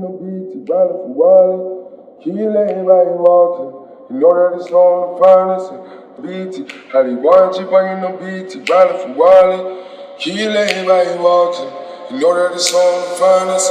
Beat, riding for Wally. Kill everybody walking. You know that it's on the finest. BT, how they watch you bringing the beat, riding for Wally. Kill everybody walking. You know that it's on the finest.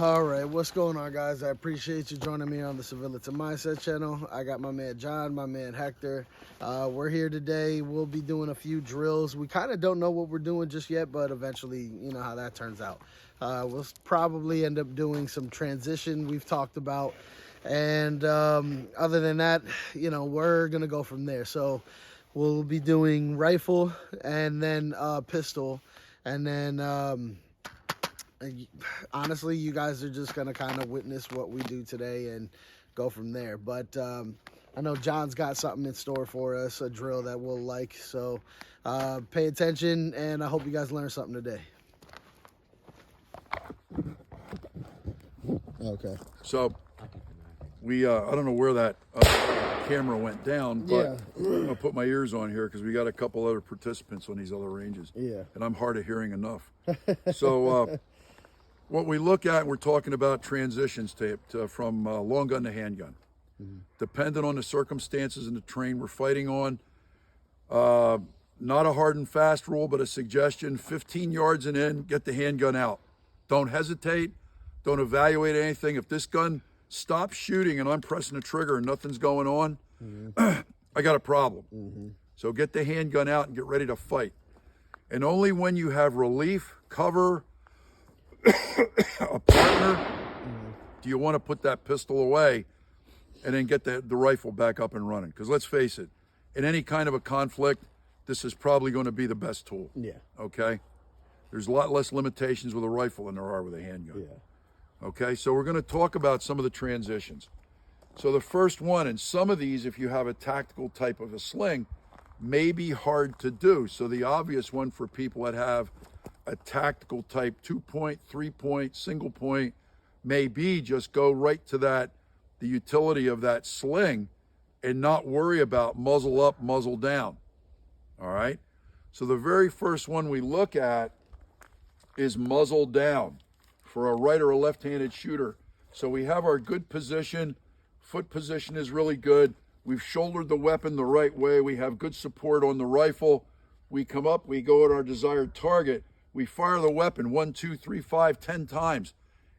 All right, what's going on, guys? I appreciate you joining me on the Civility Mindset channel. I got my man John, my man Hector. We're here today. We'll be doing a few drills. We kind of don't know what we're doing just yet, but eventually, you know how that turns out. We'll probably end up doing some transition we've talked about. And other than that, you know, we're going to go from there. So we'll be doing rifle and then pistol and then... honestly, you guys are just gonna kind of witness what we do today and go from there. But I know John's got something in store for us, a drill that we'll like. So pay attention, and I hope you guys learn something today. Okay. So we I don't know where that camera went down, but Yeah. I'm gonna put my ears on here because we got a couple other participants on these other ranges. Yeah. And I'm hard of hearing enough. So what we look at, we're talking about transitions from long gun to handgun. Dependent on the circumstances and the terrain we're fighting on. Not a hard and fast rule, but a suggestion: 15 yards and in, get the handgun out. Don't hesitate. Don't evaluate anything. If this gun stops shooting and I'm pressing the trigger and nothing's going on, I got a problem. So get the handgun out and get ready to fight. And only when you have relief, cover, a partner, do you want to put that pistol away and then get the rifle back up and running? Because let's face it, in any kind of a conflict, this is probably going to be the best tool. Yeah. Okay? There's a lot less limitations with a rifle than there are with a handgun. Yeah. Okay, so we're going to talk about some of the transitions. So the first one, and some of these, if you have a tactical type of a sling, may be hard to do. So the obvious one for people that have a tactical type 2-point, 3-point, single point may be just go right to the utility of that sling and not worry about muzzle up, muzzle down. All right. So the very first one we look at is muzzle down for a right or a left-handed shooter. So we have our good position. Foot position is really good. We've shouldered the weapon the right way. We have good support on the rifle. We come up, we go at our desired target. We fire the weapon 1, 2, 3, 5, 10 times,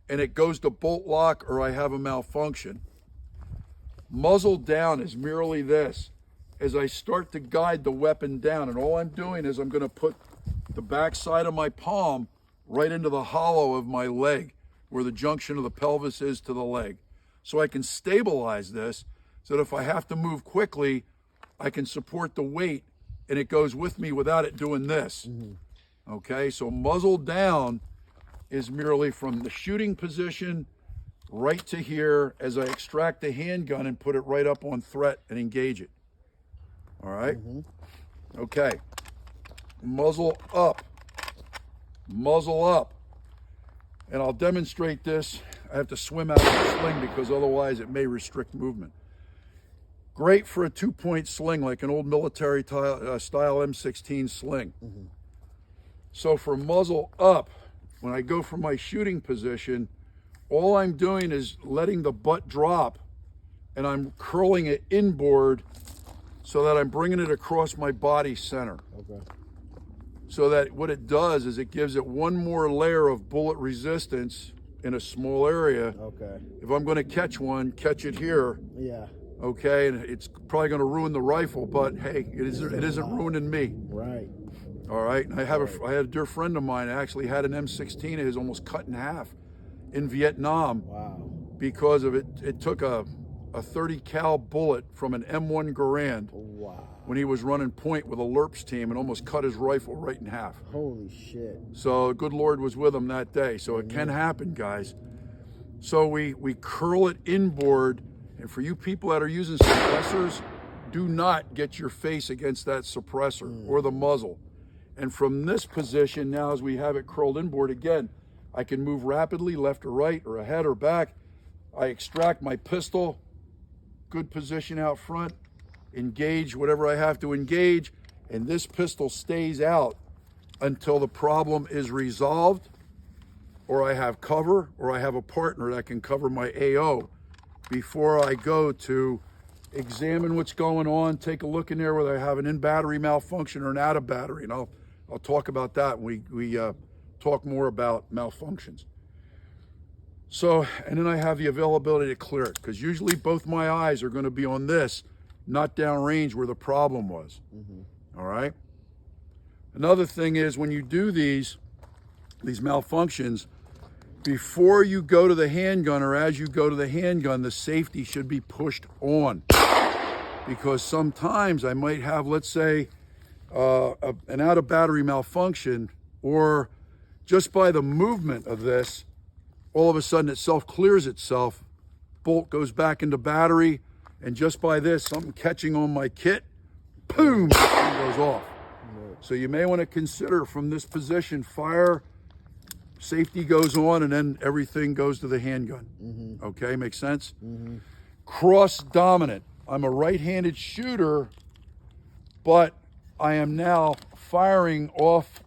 and it goes to bolt lock or I have a malfunction. Muzzle down is merely this. As I start to guide the weapon down, and all I'm doing is I'm going to put the back side of my palm right into the hollow of my leg, where the junction of the pelvis is to the leg. So I can stabilize this so that if I have to move quickly, I can support the weight and it goes with me without it doing this. Okay, so muzzle down is merely from the shooting position right to here as I extract the handgun and put it right up on threat and engage it. All right? Okay. Muzzle up. Muzzle up. And I'll demonstrate this. I have to swim out of the sling because otherwise it may restrict movement. Great for a 2-point sling, like an old military style M16 sling. So for muzzle up, when I go from my shooting position, all I'm doing is letting the butt drop and I'm curling it inboard so that I'm bringing it across my body center. Okay. So that what it does is it gives it one more layer of bullet resistance in a small area. Okay. If I'm going to catch one, catch it here. Yeah. Okay, and it's probably going to ruin the rifle, but hey, it isn't ruining me. Right. All right, and I had a dear friend of mine actually had an M16 of his almost cut in half in Vietnam. Wow. Because of it. It took a 30 cal bullet from an M1 Garand Wow. when he was running point with a LRPS team and almost cut his rifle right in half. Holy shit. So good Lord was with him that day. So it can happen, guys. So we curl it inboard, and for you people that are using suppressors, do not get your face against that suppressor or the muzzle. And from this position now, as we have it curled inboard again, I can move rapidly left or right or ahead or back. I extract my pistol, good position out front, engage whatever I have to engage, and this pistol stays out until the problem is resolved, or I have cover, or I have a partner that can cover my AO before I go to examine what's going on, take a look in there whether I have an in-battery malfunction or an out-of-battery, and I'll talk about that when we talk more about malfunctions. So, and then I have the availability to clear it, because usually both my eyes are going to be on this, not downrange where the problem was. All right? Another thing is when you do these malfunctions, before you go to the handgun or as you go to the handgun, the safety should be pushed on. Because sometimes I might have, let's say, an out-of-battery malfunction, or just by the movement of this, all of a sudden it self-clears itself, bolt goes back into battery, and just by this, something catching on my kit, boom, it goes off. So you may want to consider from this position, fire, safety goes on, and then everything goes to the handgun. Okay, makes sense? Cross dominant. I'm a right-handed shooter, but I am now firing off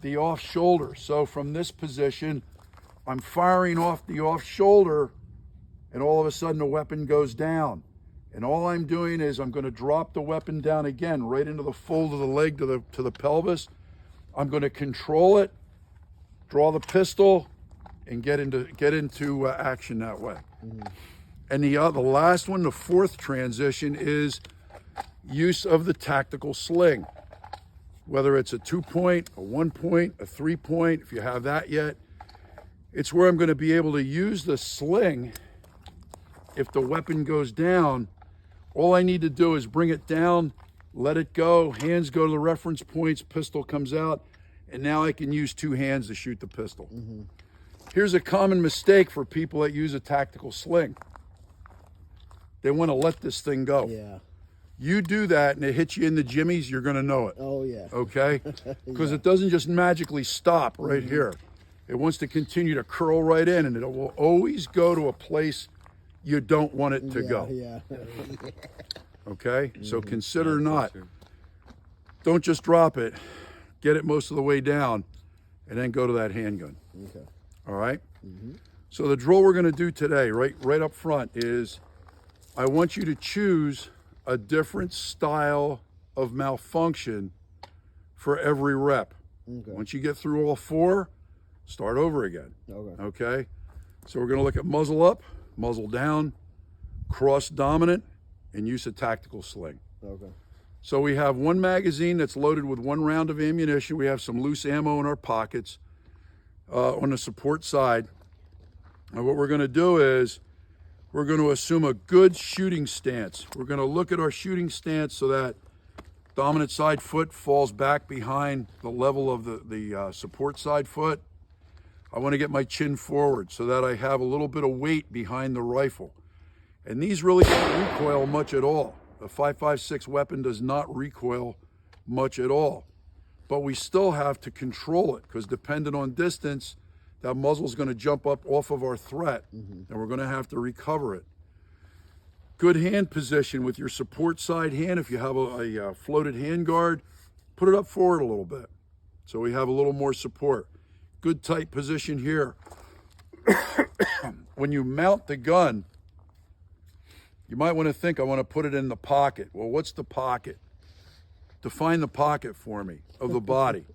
the off shoulder. So from this position, I'm firing off the off shoulder, and all of a sudden the weapon goes down. And all I'm doing is I'm going to drop the weapon down again, right into the fold of the leg to the pelvis. I'm going to control it, draw the pistol, and get into action that way. And the last one, the fourth transition, is use of the tactical sling. Whether it's a 2-point, a 1-point, a 3-point, if you have that yet, it's where I'm going to be able to use the sling. If the weapon goes down, all I need to do is bring it down, let it go, hands go to the reference points, pistol comes out, and now I can use two hands to shoot the pistol. Here's a common mistake for people that use a tactical sling. They want to let this thing go. Yeah. You do that and it hits you in the jimmies, you're going to know it. Oh, yeah. Okay? Because it doesn't just magically stop right here. It wants to continue to curl right in, and it will always go to a place you don't want it to go. Yeah. Okay? So consider not. Don't just drop it. Get it most of the way down, and then go to that handgun. Okay. All right? So the drill we're going to do today, right up front, is I want you to choose a different style of malfunction for every rep. Okay. Once you get through all four, start over again. Okay. Okay? So we're going to look at muzzle up, muzzle down, cross dominant, and use a tactical sling. Okay. So we have one magazine that's loaded with 1 round of ammunition. We have some loose ammo in our pockets on the support side. And what we're going to do is we're going to assume a good shooting stance. We're going to look at our shooting stance so that dominant side foot falls back behind the level of the support side foot. I want to get my chin forward so that I have a little bit of weight behind the rifle. And these really don't recoil much at all. The 5.56 weapon does not recoil much at all. But we still have to control it, because depending on distance, that muzzle's going to jump up off of our threat, and we're going to have to recover it. Good hand position with your support side hand. If you have a floated hand guard, put it up forward a little bit so we have a little more support. Good tight position here. When you mount the gun, you might want to think, I want to put it in the pocket. Well, what's the pocket? Define the pocket for me of the body.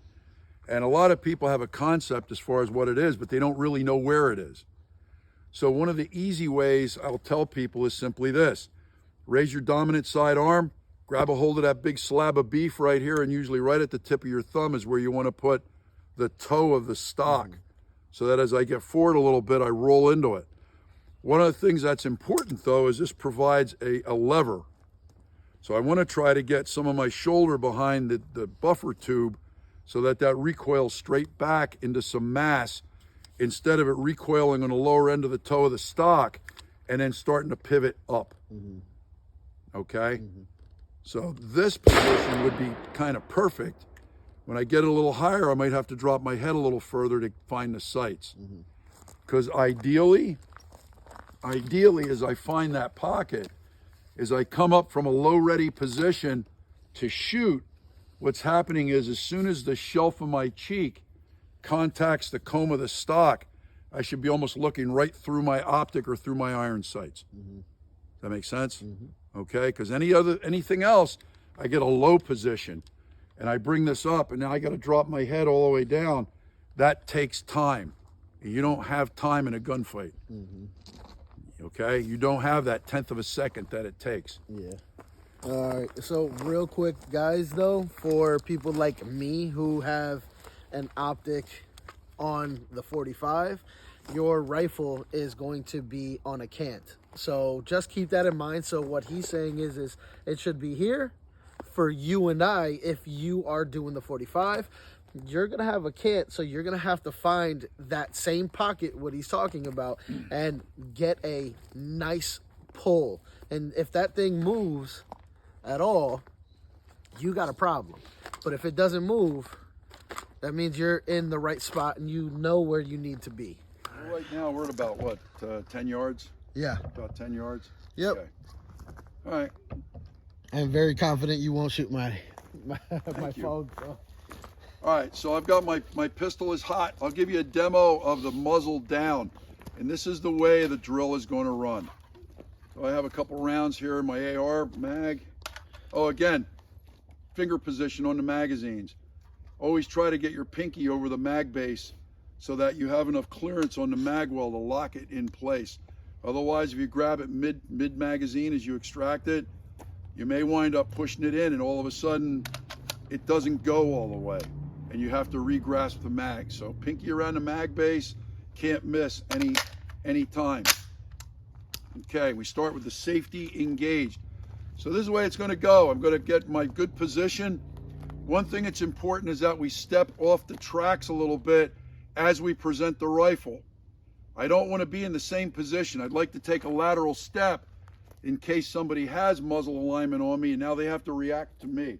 And a lot of people have a concept as far as what it is, but they don't really know where it is. So one of the easy ways I'll tell people is simply this. Raise your dominant side arm, grab a hold of that big slab of beef right here, and usually right at the tip of your thumb is where you want to put the toe of the stock, so that as I get forward a little bit, I roll into it. One of the things that's important, though, is this provides a lever. So I want to try to get some of my shoulder behind the buffer tube so that recoils straight back into some mass, instead of it recoiling on the lower end of the toe of the stock and then starting to pivot up. Okay? So this position would be kind of perfect When I get a little higher, I might have to drop my head a little further to find the sights. Because ideally, as I find that pocket, as I come up from a low ready position to shoot, what's happening is as soon as the shelf of my cheek contacts the comb of the stock, I should be almost looking right through my optic or through my iron sights. Does that make sense? Okay, because anything else, I get a low position and I bring this up and now I got to drop my head all the way down. That takes time. You don't have time in a gunfight. Okay, you don't have that 1/10 of a second that it takes. Yeah. All right. So real quick, guys, though, for people like me who have an optic on the 45, your rifle is going to be on a cant. So just keep that in mind. So what he's saying is it should be here for you and I. If you are doing the 45, you're gonna have a cant, so you're gonna have to find that same pocket, what he's talking about, and get a nice pull. And if that thing moves at all, you got a problem. But if it doesn't move, that means you're in the right spot and you know where you need to be. Well, right now we're at about what, 10 yards? Yeah. About 10 yards? Yep. Okay. All right. I'm very confident you won't shoot my you. phone. So. All right, so I've got my pistol is hot. I'll give you a demo of the muzzle down. And this is the way the drill is going to run. So I have a couple rounds here in my AR mag. Oh, again, finger position on the magazines. Always try to get your pinky over the mag base so that you have enough clearance on the mag well to lock it in place. Otherwise, if you grab it mid magazine as you extract it, you may wind up pushing it in and all of a sudden it doesn't go all the way and you have to re-grasp the mag. So pinky around the mag base, can't miss any time. Okay, we start with the safety engaged. So this is the way it's going to go. I'm going to get my good position. One thing that's important is that we step off the tracks a little bit as we present the rifle. I don't want to be in the same position. I'd like to take a lateral step in case somebody has muzzle alignment on me and now they have to react to me.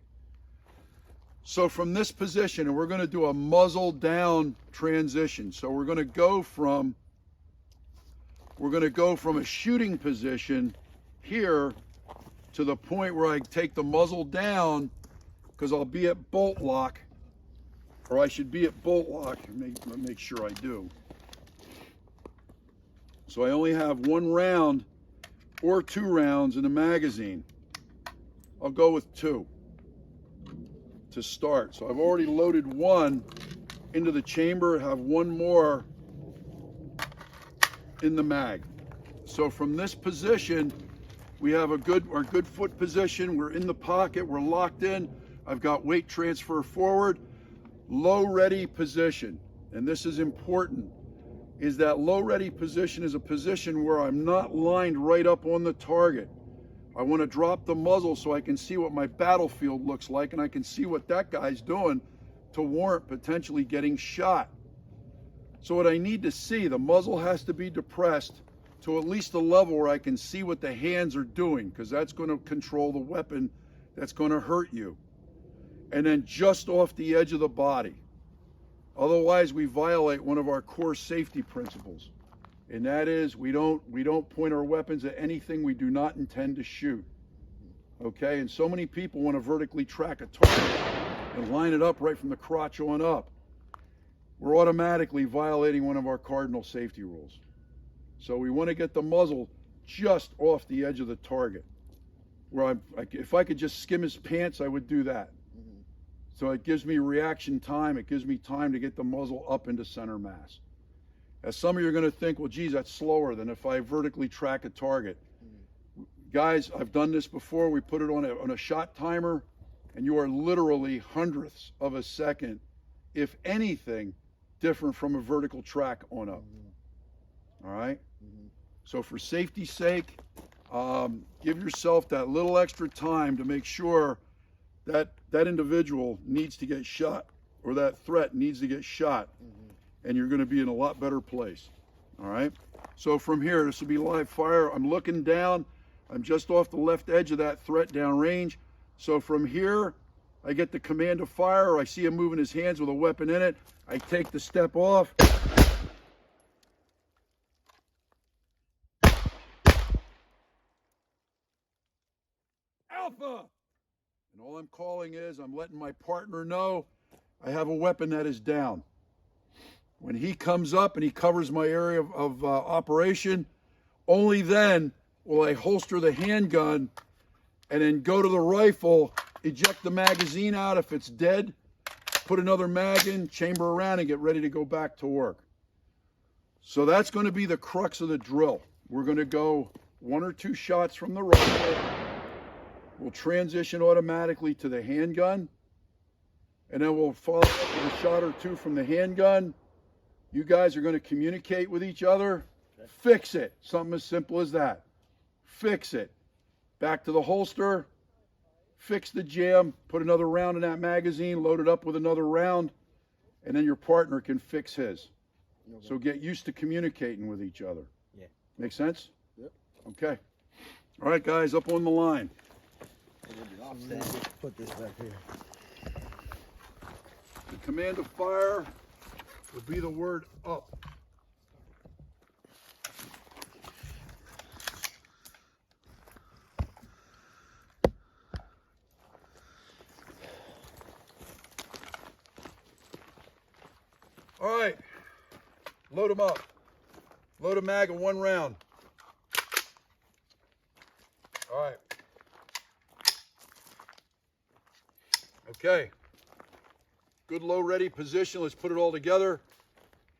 So from this position, and we're going to do a muzzle down transition. So we're going to go from a shooting position here to the point where I take the muzzle down, because I'll be at bolt lock, or I should be at bolt lock. Make sure I do. So I only have 1 round or 2 rounds in the magazine. I'll go with 2 to start. So I've already loaded 1 into the chamber, have 1 more in the mag. So from this position, we have our good foot position. We're in the pocket, we're locked in. I've got weight transfer forward, low ready position. And this is important, is that low ready position is a position where I'm not lined right up on the target. I want to drop the muzzle so I can see what my battlefield looks like and I can see what that guy's doing to warrant potentially getting shot. So what I need to see, the muzzle has to be depressed to at least a level where I can see what the hands are doing, because that's going to control the weapon that's going to hurt you. And then just off the edge of the body. Otherwise, we violate one of our core safety principles. And that is, we don't point our weapons at anything we do not intend to shoot. Okay, and so many people want to vertically track a target and line it up right from the crotch on up. We're automatically violating one of our cardinal safety rules. So we want to get the muzzle just off the edge of the target. Where if I could just skim his pants, I would do that. So it gives me reaction time. It gives me time to get the muzzle up into center mass. As some of you are going to think, well, geez, that's slower than if I vertically track a target. Guys, I've done this before. We put it on a shot timer, and you are literally hundredths of a second, if anything, different from a vertical track on up. All right? So for safety's sake, give yourself that little extra time to make sure that that individual needs to get shot, or that threat needs to get shot, and you're going to be in a lot better place. All right? So from here, this will be live fire. I'm looking down. I'm just off the left edge of that threat down range. So from here, I get the command to fire, or I see him moving his hands with a weapon in it. I take the step off. Alpha! And all I'm calling is, I'm letting my partner know I have a weapon that is down. When he comes up and he covers my area of operation, only then will I holster the handgun and then go to the rifle, eject the magazine out if it's dead, put another mag in, chamber around, and get ready to go back to work. So that's going to be the crux of the drill. We're going to go 1 or 2 shots from the rifle. We'll transition automatically to the handgun, and then we'll follow up with a shot or 2 from the handgun. You guys are going to communicate with each other. Fix it. Something as simple as that. Fix it. Back to the holster. Fix the jam. Put another round in that magazine. Load it up with another round. And then your partner can fix his. Okay. So get used to communicating with each other. Yeah. Make sense? Yep. Okay. All right, guys, up on the line. Put this back here. The command to fire would be the word up. All right, load them up. Load a mag in 1 round. All right. Okay. Good low ready position. Let's put it all together.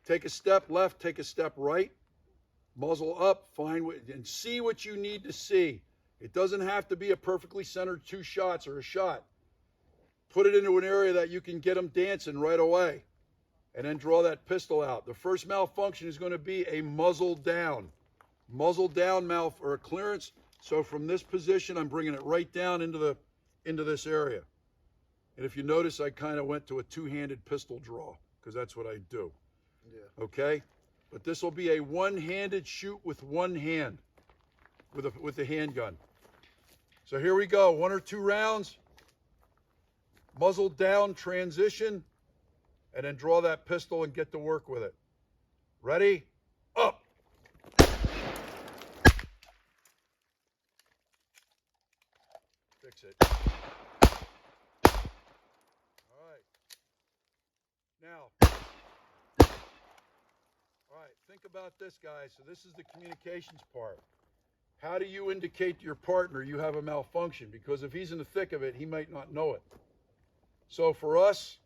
Take a step left, take a step right. Muzzle up, find what, and see what you need to see. It doesn't have to be a perfectly centered 2 shots or a shot. Put it into an area that you can get them dancing right away. And then draw that pistol out. The first malfunction is going to be a muzzle down. Muzzle down or a clearance. So from this position, I'm bringing it right down into this area. And if you notice, I kind of went to a 2-handed pistol draw because that's what I do. Yeah. Okay? But this will be a 1-handed shoot with 1 hand with the handgun. So here we go. 1 or 2 rounds. Muzzle down transition. And then draw that pistol and get to work with it. Ready? Up! Fix it. All right. Now, all right, think about this, guys. So this is the communications part. How do you indicate to your partner you have a malfunction? Because if he's in the thick of it, he might not know it. So for us,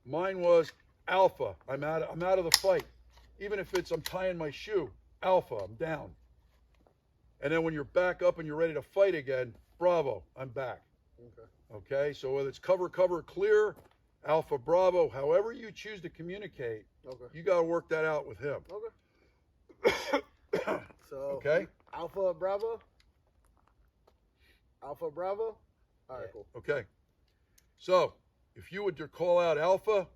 mine was alpha. I'm out of the fight. Even if it's I'm tying my shoe, alpha, I'm down. And then when you're back up and you're ready to fight again, bravo, I'm back. Okay, so whether it's cover, clear, alpha, bravo, however you choose to communicate, you got to work that out with him. Okay. So, okay. alpha, bravo. Alpha, bravo. All right, cool. Okay. So, if you would call out alpha,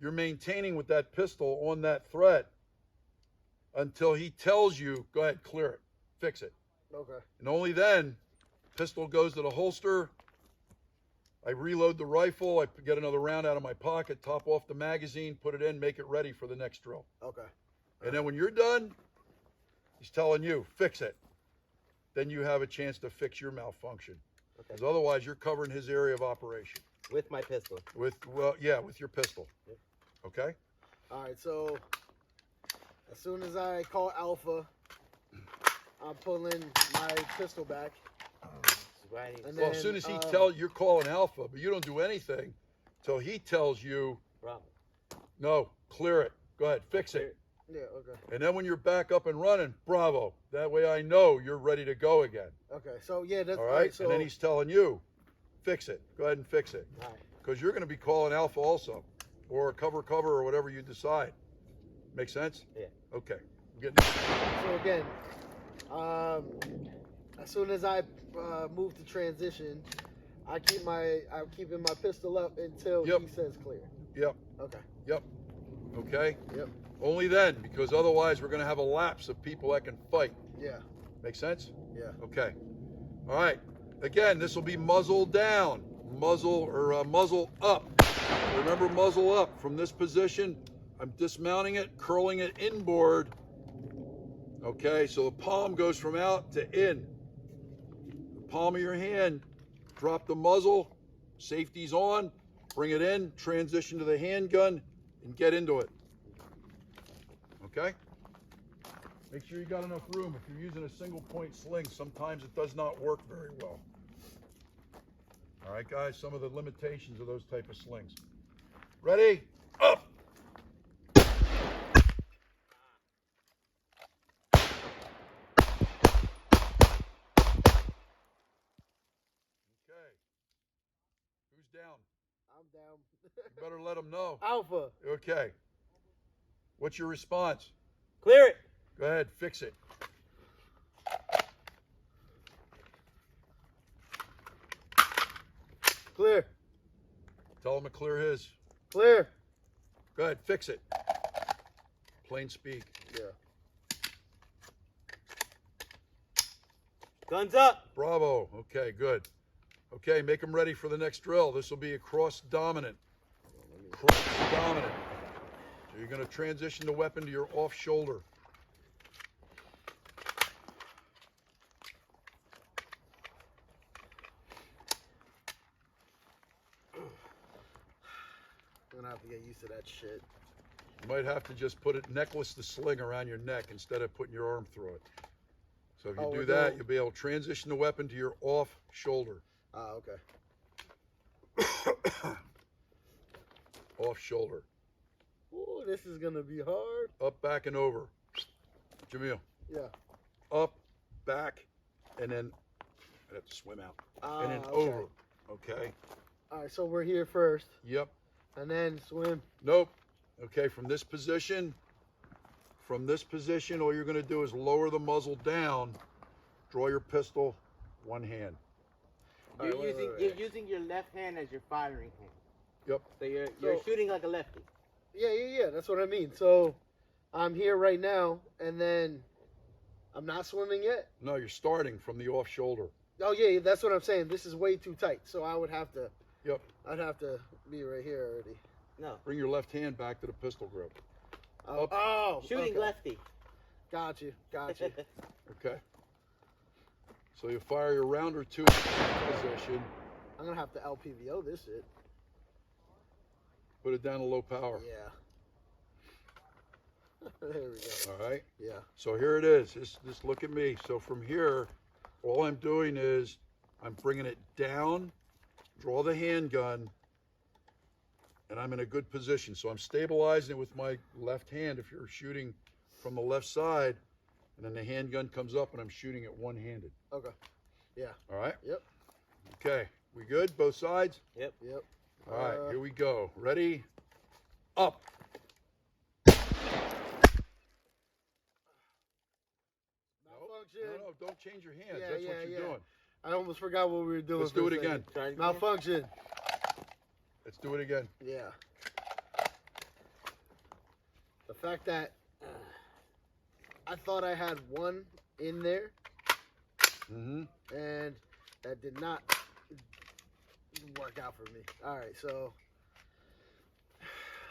you're maintaining with that pistol on that threat until he tells you, go ahead, clear it, fix it. Okay. And only then, pistol goes to the holster. I reload the rifle. I get another round out of my pocket, top off the magazine, put it in, make it ready for the next drill. Okay. And then when you're done, he's telling you, fix it. Then you have a chance to fix your malfunction. Okay. Because otherwise, you're covering his area of operation. With my pistol. With your pistol. Yep. Okay? All right, so as soon as I call alpha, I'm pulling my pistol back. And Well, as soon as you're calling alpha, but you don't do anything till he tells you, bravo. No, clear it. Go ahead, fix it. Yeah, okay. And then when you're back up and running, bravo. That way I know you're ready to go again. Okay, so yeah, that's all right. So, and then he's telling you, fix it. Go ahead and fix it. All right. Because you're going to be calling alpha also, or cover, or whatever you decide. Make sense? Yeah. Okay. So again, as soon as I move to transition, I'm keeping my pistol up until he says clear. Yep. Okay. Yep. Okay. Yep. Only then, because otherwise we're going to have a lapse of people that can fight. Yeah. Make sense? Yeah. Okay. All right. Again, this will be muzzle down. muzzle up. Remember, muzzle up. From this position, I'm dismounting it, curling it inboard. Okay, so the palm goes from out to in. The palm of your hand, drop the muzzle, safety's on, bring it in, transition to the handgun, and get into it. Okay? Make sure you got enough room. If you're using a single point sling, sometimes it does not work very well. All right, guys, some of the limitations of those type of slings. Ready? Up! Okay. Who's down? I'm down. You better let them know. Alpha. Okay. What's your response? Clear it. Go ahead, fix it. Clear. Tell him to clear his. Clear. Go ahead, fix it. Plain speak. Yeah. Guns up. Bravo. Okay, good. Okay, make them ready for the next drill. This will be a cross dominant. Cross dominant. So you're going to transition the weapon to your off shoulder. I'm gonna have to get used to that shit. You might have to just put it necklace the sling around your neck instead of putting your arm through it. So if you do that, you'll be able to transition the weapon to your off shoulder. Ah, okay. Off shoulder. Ooh, this is gonna be hard. Up, back, and over. Jamil. Yeah. Up, back, and then I have to swim out. And then okay. over. Okay. All right, so we're here first, Yep. and then swim. Nope. Okay, from this position, all you're going to do is lower the muzzle down, draw your pistol, one hand. You're All right, you're using your left hand as your firing hand. Yep. So you're shooting like a lefty. Yeah. That's what I mean. So I'm here right now, and then I'm not swimming yet. No, you're starting from the off shoulder. Oh yeah, that's what I'm saying. This is way too tight, so I would have to. Yep. I'd have to be right here already. No. Bring your left hand back to the pistol grip. Oh, Shooting okay. lefty. Got you. Okay. So you fire your round or two in position. I'm gonna have to LPVO this shit. Put it down to low power. Yeah. There we go. All right. Yeah. So here it is. Just look at me. So from here, all I'm doing is I'm bringing it down, draw the handgun, and I'm in a good position. So I'm stabilizing it with my left hand if you're shooting from the left side, and then the handgun comes up and I'm shooting it one-handed. Okay. Yeah. All right? Yep. Okay. We good? Both sides? Yep. All right, here we go. Ready? Up. Malfunction. No, don't change your hands. Yeah, That's what you're doing. I almost forgot what we were doing. Let's for do a it again. second. Malfunction. Let's do it again. Yeah. The fact that I thought I had one in there, Mm-hmm. and that did not work out for me. All right, so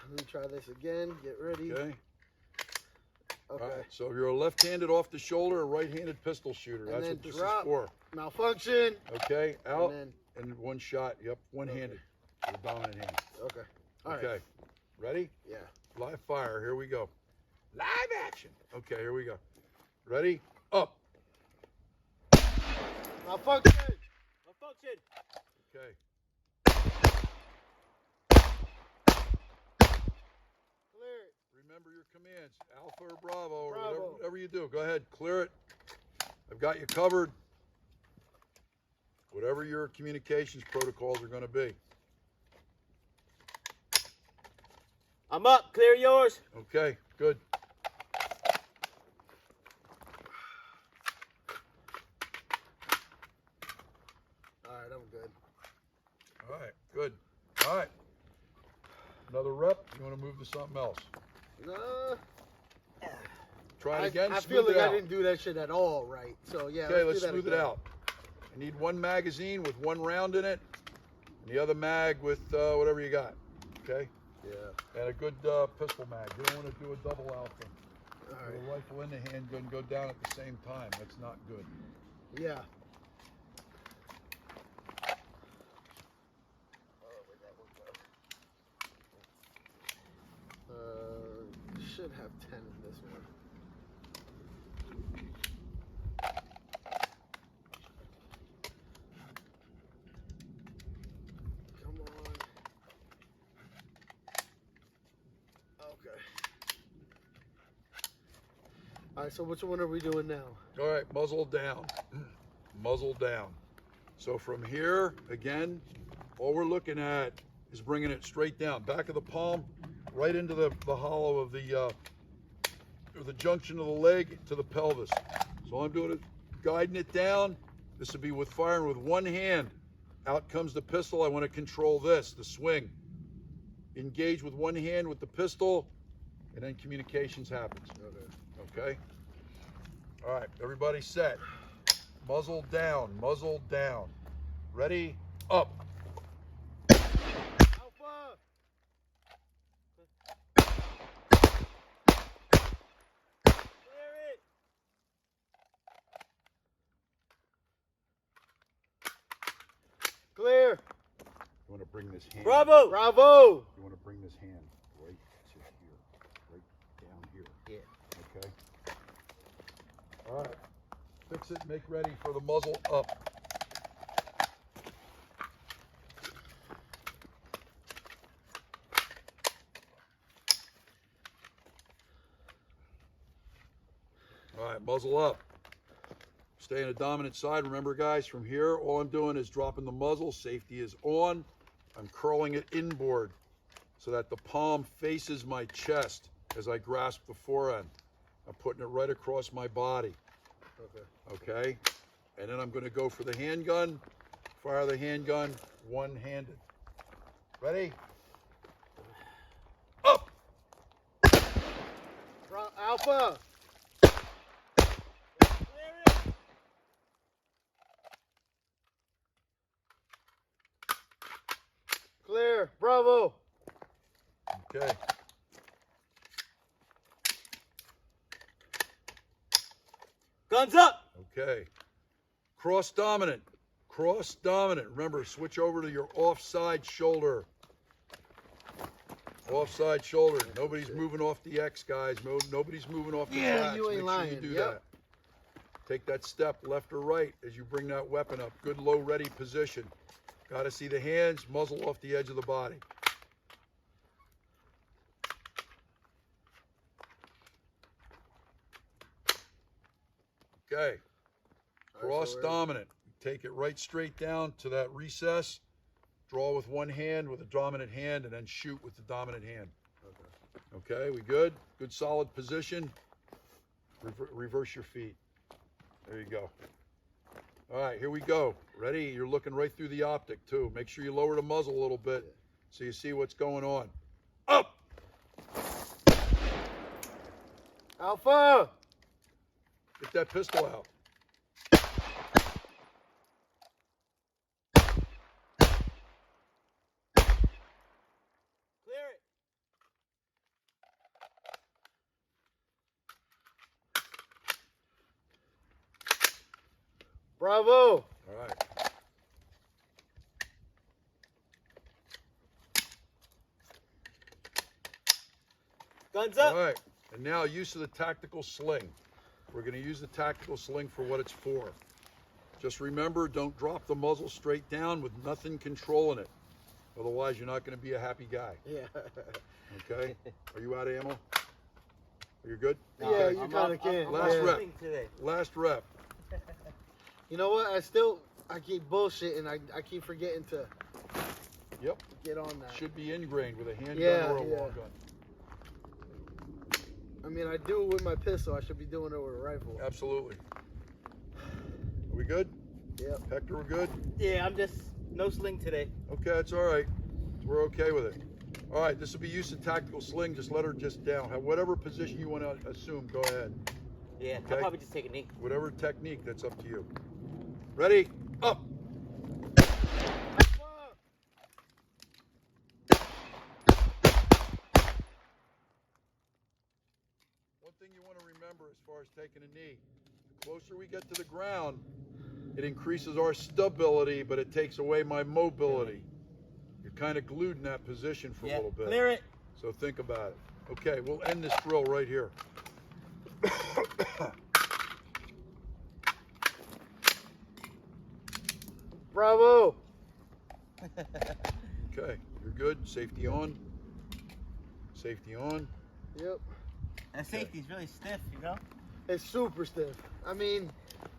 let me try this again. Get ready. Okay. Okay. All right. So if you're a left-handed off the shoulder, a right-handed pistol shooter. And That's then what this drop. is for. Malfunction. Okay. Out And and one shot. Yep. One-handed. The dominant hand. Okay. All right. Okay. Ready? Yeah. Live fire. Here we go. Live action. Okay. Here we go. Ready? Up. Malfunction. Malfunction. Okay. Clear it. Remember your commands, Alpha or Bravo, or Bravo. whatever you do. Go ahead, clear it. I've got you covered. Whatever your communications protocols are going to be. I'm up. Clear yours. Okay, good. All right, I'm good. All right, good. All right. Another rep. You want to move to something else? No. Try it again. I smooth feel like it I out. didn't do that shit at all right. So yeah. Okay, let's do that smooth it again. out. I need one magazine with one round in it. And the other mag with whatever you got. Okay? Yeah. And a good pistol mag. You don't want to do a double alpha. All With right. a rifle and the handgun go down at the same time. That's not good. Yeah. Should have 10 in this one. Come on. Okay. All right, so which one are we doing now? All right, muzzle down. Muzzle down. So from here, again, all we're looking at is bringing it straight down. Back of the palm, right into the hollow of the junction of the leg to the pelvis. So all I'm doing is guiding it down. This would be with firing with one hand. Out comes the pistol. I want to control this, the swing. Engage with one hand with the pistol, and then communications happens. Okay? All right, everybody set. Muzzle down, muzzle down. Ready? Up. Alpha! Clear it! Clear. You want to bring this hand. Bravo! Bravo. You want to bring this hand right to here, right down here. Yeah. Okay. All right. Fix it. Make ready for the muzzle up. All right, muzzle up. Stay on the dominant side. Remember, guys, from here, all I'm doing is dropping the muzzle. Safety is on. I'm curling it inboard so that the palm faces my chest as I grasp the forend. I'm putting it right across my body. Okay? And then I'm going to go for the handgun. Fire the handgun one-handed. Ready? Up! Alpha. Clear it! Clear. Bravo. Okay. Guns up! Okay. Cross dominant. Cross dominant. Remember, switch over to your offside shoulder. Offside shoulder. Nobody's moving off the X, guys. Nobody's moving off the Yeah, tracks. you ain't Make lying. sure you do Yep. that. Take that step left or right as you bring that weapon up. Good low ready position. Got to see the hands, muzzle off the edge of the body. Okay. Cross dominant. Take it right straight down to that recess. Draw with one hand with a dominant hand and then shoot with the dominant hand. Okay, we good? Good solid position. Reverse your feet. There you go. All right, here we go. Ready? You're looking right through the optic too. Make sure you lower the muzzle a little bit so you see what's going on. Up! Alpha. Get that pistol out. Clear it! Bravo. All right. Guns All up! right. And now use of the tactical sling. We're going to use the tactical sling for what it's for. Just remember, don't drop the muzzle straight down with nothing controlling it. Otherwise, you're not going to be a happy guy. Yeah. Okay? Are you out of ammo? Are you good? Yeah, Okay. you I'm kind up- of can. I'm Last up rep. swing today. Last rep. You know what? I keep bullshitting. I keep forgetting to Yep. get on that. Should be ingrained with a handgun Yeah, or a yeah. long gun. I mean, I do it with my pistol. I should be doing it with a rifle. Absolutely. Are we good? Yep. Hector, we're good? Yeah, I'm just no sling today. Okay, that's all right. We're okay with it. All right, this will be use of tactical sling. Just let her just down. Have whatever position you want to assume, go ahead. Yeah, Okay. I'll probably just take a knee. Whatever technique, that's up to you. Ready? Up! as far as taking a knee. The closer we get to the ground, it increases our stability, but it takes away my mobility. You're kind of glued in that position for a little bit. Clear it. So think about it. Okay, we'll end this drill right here. Bravo. Okay, you're good. Safety on. Safety on. Yep. That safety's really stiff, you know? It's super stiff. I mean,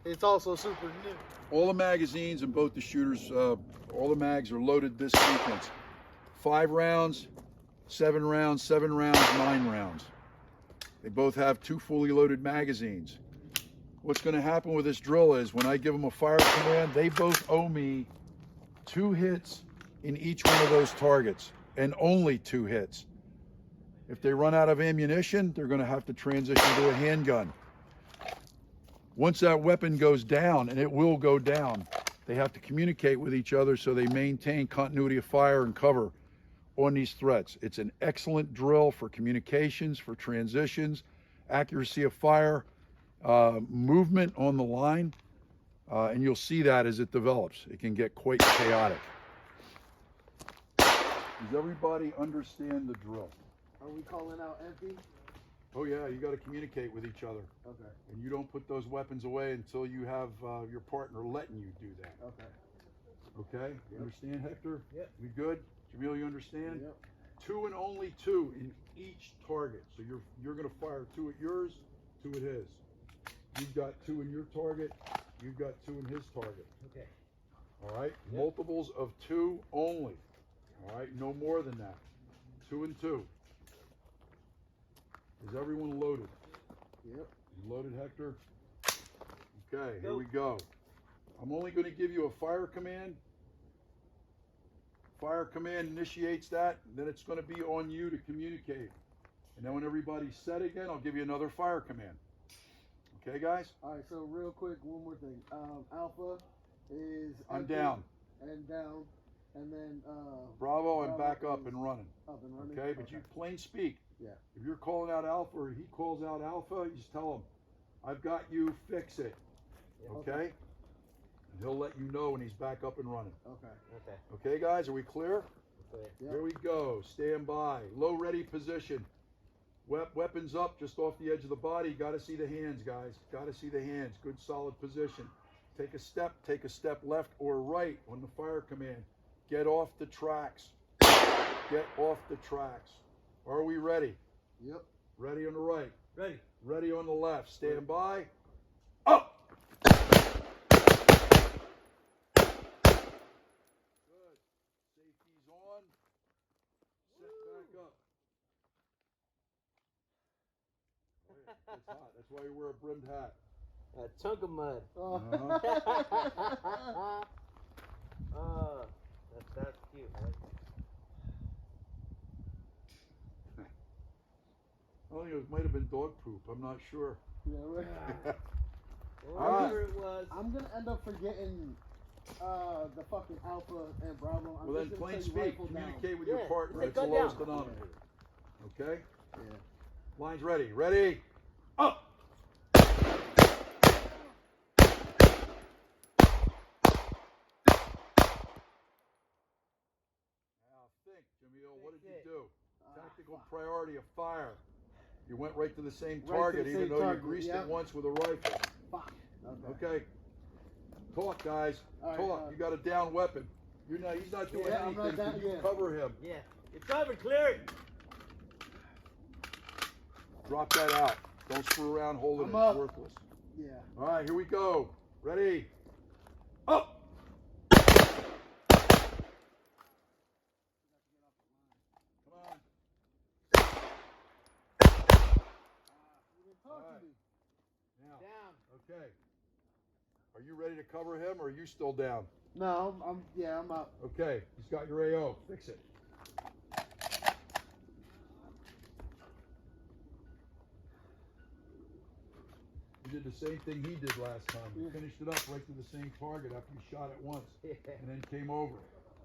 it's also super new. All the magazines and both the shooters, all the mags are loaded this sequence. 5 rounds, 7 rounds, 7 rounds, 9 rounds. They both have 2 fully loaded magazines. What's going to happen with this drill is when I give them a fire command, they both owe me 2 hits in each one of those targets, and only 2 hits. If they run out of ammunition, they're going to have to transition to a handgun. Once that weapon goes down, and it will go down, they have to communicate with each other so they maintain continuity of fire and cover on these threats. It's an excellent drill for communications, for transitions, accuracy of fire, movement on the line, and you'll see that as it develops. It can get quite chaotic. Does everybody understand the drill? Are we calling out empty? Oh yeah, you got to communicate with each other. Okay. And you don't put those weapons away until you have your partner letting you do that. Okay. Okay? You understand, Hector? Yep. We good? Jamil, you understand? Yep. 2 and only 2 in each target. So you're going to fire 2 at yours, 2 at his. You've got 2 in your target. You've got 2 in his target. Okay. All right? Yep. Multiples of 2 only. All right? No more than that. 2 and 2. Is everyone loaded? Yep. You loaded, Hector? Okay, here we go. I'm only going to give you a fire command. Fire command initiates that, then it's going to be on you to communicate. And then when everybody's set again, I'll give you another fire command. Okay, guys? All right, so real quick, one more thing. Alpha is I'm empty down. and down, and then Bravo and back up is and running. up and running. Okay, but you plain speak. Yeah. If you're calling out Alpha or he calls out Alpha, you just tell him, I've got you, fix it. Okay? And he'll let you know when he's back up and running. Okay. Okay. Okay, guys, are we clear? Okay. Yep. Here we go. Stand by. Low ready position. Weapons up just off the edge of the body. Got to see the hands, guys. Got to see the hands. Good solid position. Take a step left or right on the fire command. Get off the tracks. Get off the tracks. Are we ready? Yep. Ready on the right. Ready. Ready on the left. Stand by. Up! Good. Safety's on. Set back up. It's hot. That's why you wear a brimmed hat. A chunk of mud. Oh. Uh-huh. Oh, that's cute. Right? I think it might have been dog poop. I'm not sure. Yeah, right. Whatever it was. I'm gonna end up forgetting the fucking Alpha and Bravo. I'm Well, then just gonna plain say speak. rifle down. Communicate with Yeah, your partner. say It's the gun lowest down. denominator. Okay? Yeah. Lines ready. Ready? Up! Now think, Jamil, what did you do? Tactical priority of fire. You went right to the same Right to target, the even same though target, you greased yeah. it once with a rifle. Fuck. Okay. Talk, guys. All right, Talk. You got a down weapon. You're not. He's not doing Yeah, I'm not anything. down- Can you yeah. cover him? Yeah. You're covered. Clear it. Drop that out. Don't screw around holding I'm it. up. It's worthless. Yeah. All right, here we go. Ready? Up! Come on. You didn't talk All to right. me. Now, Down. okay. Are you ready to cover him or are you still down? No, I'm up. Okay, he's got your AO. Fix it. You did the same thing he did last time. You Yeah. finished it up right to the same target after you shot it once Yeah. and then came over.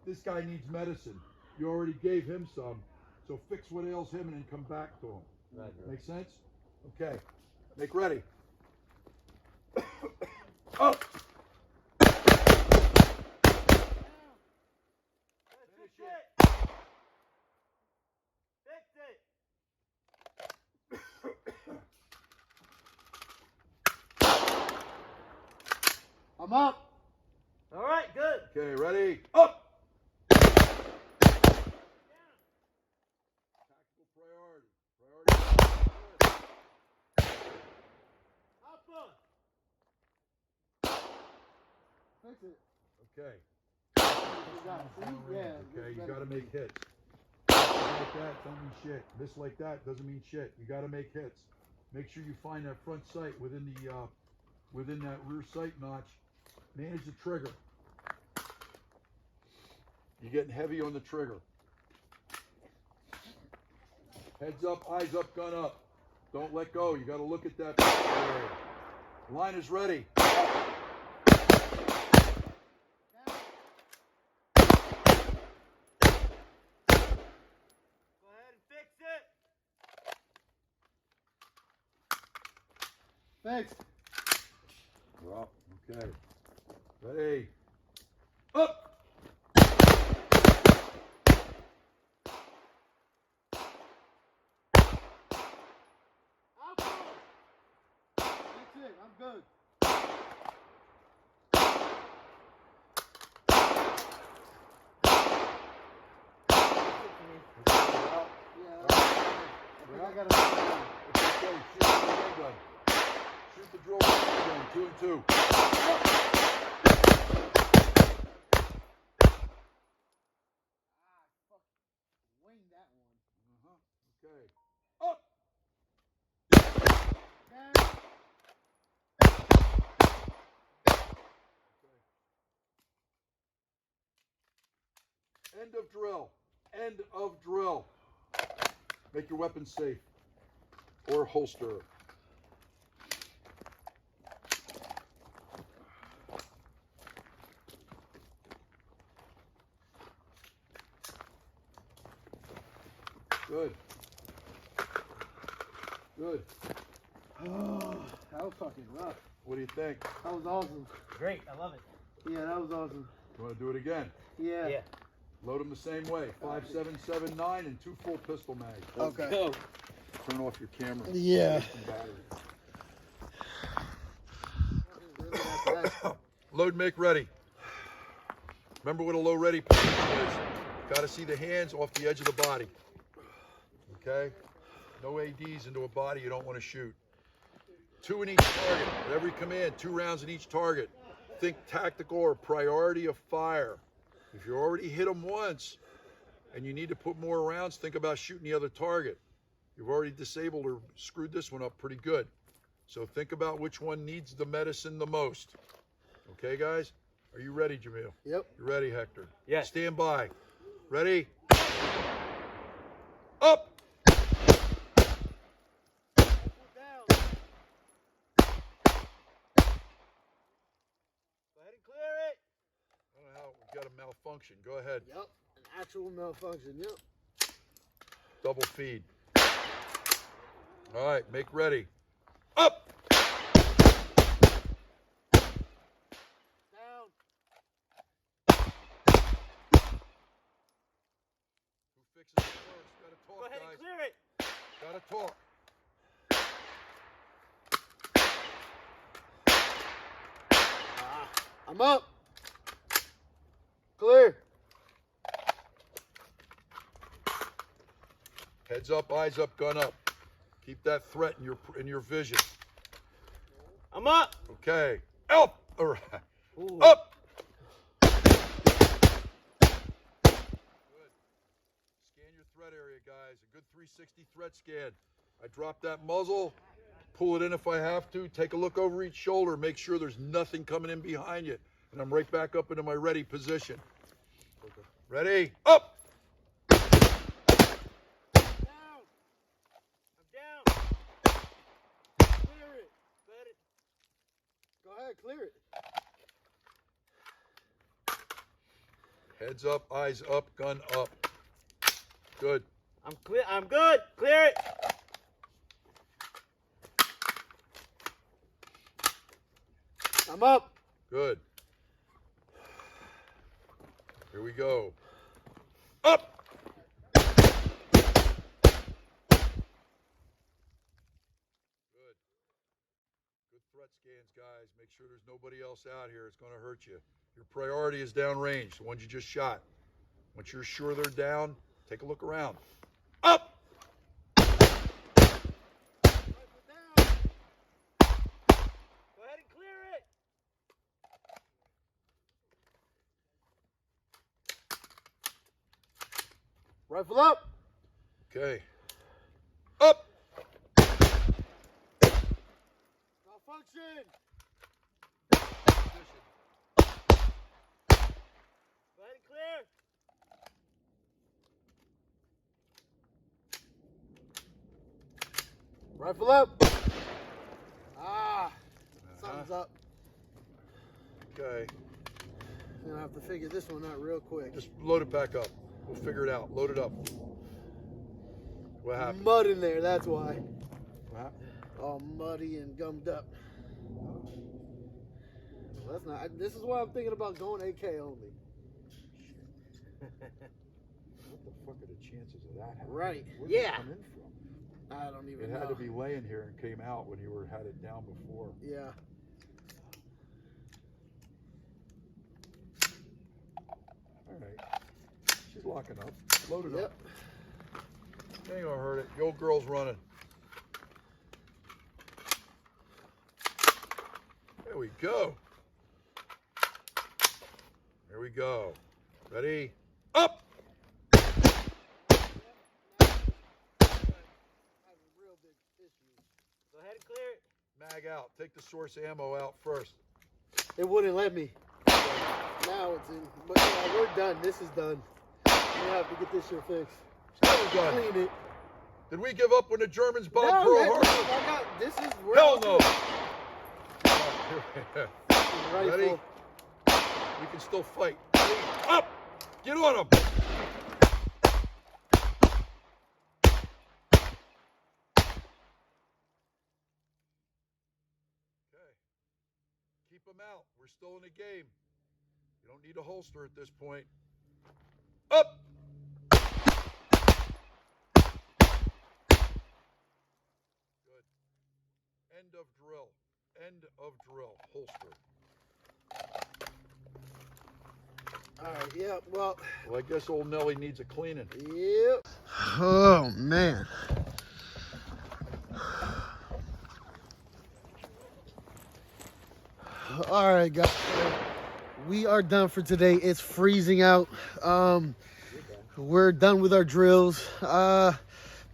This guy needs medicine. You already gave him some, so fix what ails him and then come back to him. Right. Make sense? Okay. Make ready. Up. Fix it. Fix it. I'm up. All right, good. Okay, ready? Up. Tactical priority. Up on. Fix it. Okay. Yeah. Okay, you got to make hits. Like that don't mean shit. Miss like that doesn't mean shit. You got to make hits. Make sure you find that front sight within the within that rear sight notch. Manage the trigger. You're getting heavy on the trigger. Heads up, eyes up, gun up. Don't let go. You got to look at that area. Line is ready. Go ahead and fix it. Fixed. We're up. Okay. Ready. Up. Up on. That's it. I'm good. Yeah. I think I got it. It's okay. Shoot the handgun. Shoot the drill with the handgun. 2 and 2. Wing that one. Okay. Up. Down. End of drill. End of drill. Make your weapon safe or holster. Good. Good. Oh, that was fucking rough. What do you think? That was awesome. Great, I love it. Yeah, that was awesome. You want to do it again? Yeah. Yeah. Load them the same way. 5.779 and 2 full pistol mags. Okay. Go. Turn off your camera. Yeah. Load, make ready. Remember what a low ready position is. Got to see the hands off the edge of the body. Okay? No ADs into a body you don't want to shoot. 2 in each target. At every command, 2 rounds in each target. Think tactical or priority of fire. If you already hit them once and you need to put more rounds, think about shooting the other target. You've already disabled or screwed this one up pretty good. So think about which one needs the medicine the most. Okay, guys? Are you ready, Jamil? Yep. You ready, Hector? Yes. Stand by. Ready? Up! Down. Go ahead and clear it. I don't know how we got a malfunction. Go ahead. Yep. An actual malfunction. Yep. Double feed. All right, make ready. Up! Down. Who fixes it first? Gotta Go talk, ahead guys. and clear it. Gotta talk. I'm up. Clear. Heads up, eyes up, gun up. Keep that threat in your vision. I'm up. Okay. Up! All right. Ooh. Up! Good. Scan your threat area, guys. A good 360 threat scan. I drop that muzzle, pull it in if I have to, take a look over each shoulder, make sure there's nothing coming in behind you, and I'm right back up into my ready position. Ready? Up! Down. I'm down. Clear it. Go ahead, clear it. Heads up, eyes up, gun up. Good. I'm clear. I'm good. Clear it. I'm up. Good. Here we go. Up! Good. Good threat scans, guys. Make sure there's nobody else out here. It's going to hurt you. Your priority is downrange, the ones you just shot. Once you're sure they're down, take a look around. Up! Go ahead and clear it. Rifle up. Okay. Up! Malfunction. Go ahead and clear. Rifle up. Ah, something's up. Okay. I'm gonna have to figure this one out real quick. Just load it back up. We'll figure it out. Load it up. What happened? Mud in there, that's why. What happened? All muddy and gummed up. Well, that's not. This is why I'm thinking about going AK only. What the fuck are the chances of that happening? Right. Where did it Yeah. come in from? I don't even It know. had to be laying here and came out when you had it down before. Yeah. All right. She's locking up. Load it Yep. up. Ain't gonna hurt it. The old girl's running. There we go. There we go. Ready? Up! Go ahead and clear it. Mag out. Take the source ammo out first. It wouldn't let me. Now it's in. But yeah, we're done. This is done. We have to get this shit fixed. Never done. Clean it. Did we give up when the Germans bombed No, Pearl that- Harbor? I got, this is where Hell no. Rifle. Ready? We can still fight. Ready? Up! Get on them! Okay. Keep them out. We're still in the game. You don't need a holster at this point. Up! Good. End of drill. End of drill. Holster. All right. Yeah. Well. Well, I guess old Nelly needs a cleaning. Yep. Oh man. All right, guys. We are done for today. It's freezing out. We're done with our drills.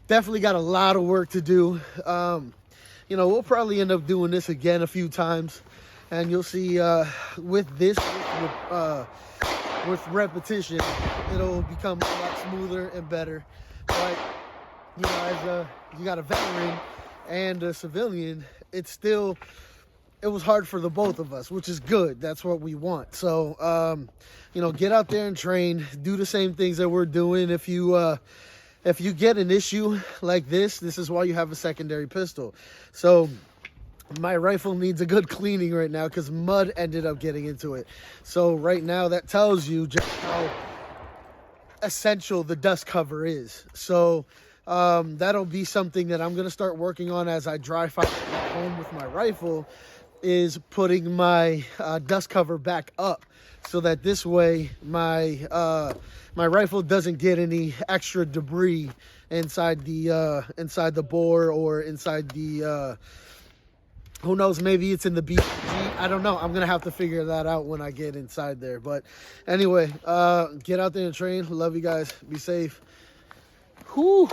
Definitely got a lot of work to do. You know, we'll probably end up doing this again a few times, and you'll see with this with repetition, it'll become a lot smoother and better. But you know, as you got a veteran and a civilian, it was hard for the both of us, which is good. That's what we want. So, you know, get out there and train, do the same things that we're doing. If you get an issue like this is why you have a secondary pistol. So my rifle needs a good cleaning right now because mud ended up getting into it. So right now that tells you just how essential the dust cover is. So that'll be something that I'm going to start working on as I dry fire at home with my rifle, is putting my dust cover back up so that this way my my rifle doesn't get any extra debris inside the bore or inside the who knows, maybe it's in the BG. I don't know. I'm gonna have to figure that out when I get inside there. But anyway, get out there and train. Love you guys. Be safe. Whew.